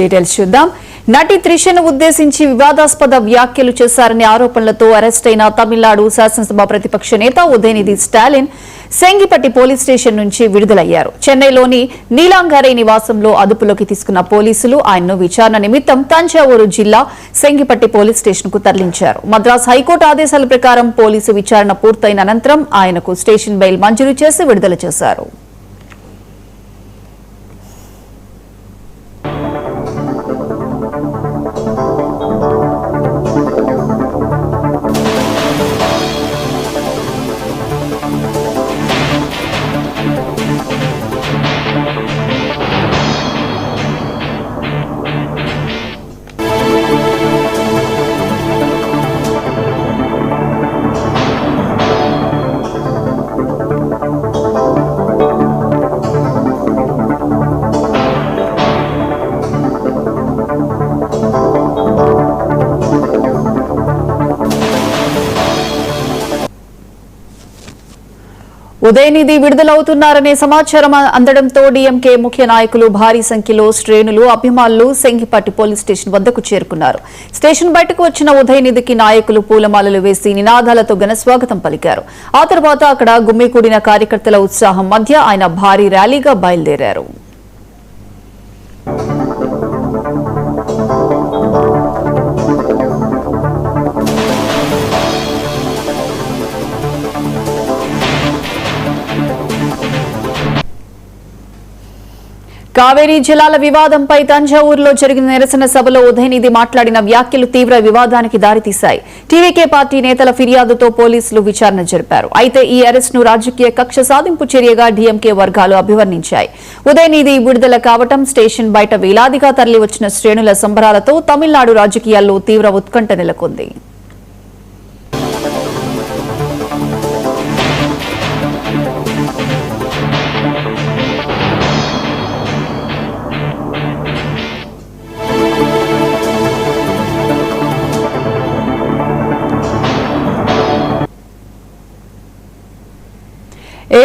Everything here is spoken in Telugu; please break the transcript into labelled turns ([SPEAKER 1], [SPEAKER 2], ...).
[SPEAKER 1] డీటెయిల్స్ చూద్దాం. నటి త్రిషను ఉద్దేశించి వివాదాస్పద వ్యాఖ్యలు చేశారనే ఆరోపణలతో అరెస్ట్ అయిన తమిళనాడు శాసనసభ ప్రతిపక్ష నేత ఉదయనిధి స్టాలిన్ సెంగిపట్టి పోలీస్ స్టేషన్ నుంచి విడుదలయ్యారు. చెన్నైలోని నీలాంగరై నివాసంలో అదుపులోకి తీసుకున్న పోలీసులు ఆయన్ను విచారణ నిమిత్తం తంజావూరు జిల్లా సెంగిపట్టి పోలీస్ స్టేషన్ కు తరలించారు. మద్రాస్ హైకోర్టు ఆదేశాల ప్రకారం పోలీసు విచారణ పూర్తయిన అనంతరం ఆయనకు స్టేషన్ బెయిల్ మంజూరు చేసి విడుదల చేశారు. ఉదయనిధి విడుదలవుతున్నారనే సమాచారం అందడంతో డీఎంకే ముఖ్య నాయకులు భారీ సంఖ్యలో శ్రేణులు అభిమానులు సెంగిపట్టి పోలీస్ స్టేషన్ వద్దకు చేరుకున్నారు. స్టేషన్ బయటకు వచ్చిన ఉదయనిధికి నాయకులు పూలమాలలు వేసి నినాదాలతో ఘనస్వాగతం పలికారు. ఆ తర్వాత అక్కడ గుమ్మికూడిన కార్యకర్తల ఉత్సాహం మధ్య ఆయన భారీ ర్యాలీగా బయలుదేరారు. కావేరీ జలాల వివాదంపై తంజావూరులో జరిగిన నిరసన సభలో ఉదయనిధి మాట్లాడిన వ్యాఖ్యలు తీవ్ర వివాదానికి దారితీశాయి. టీవీకే పార్టీ నేతల ఫిర్యాదుతో పోలీసులు విచారణ జరిపారు. అయితే ఈ అరెస్టును రాజకీయ కక్ష సాధింపు చర్యగా డీఎంకే వర్గాలు అభివర్ణించాయి. ఉదయనిధి విడుదల కావటం, స్టేషన్ బయట వేలాదిగా తరలివచ్చిన శ్రేణుల సంబరాలతో తమిళనాడు రాజకీయాల్లో తీవ్ర ఉత్కంఠ నెలకొంది.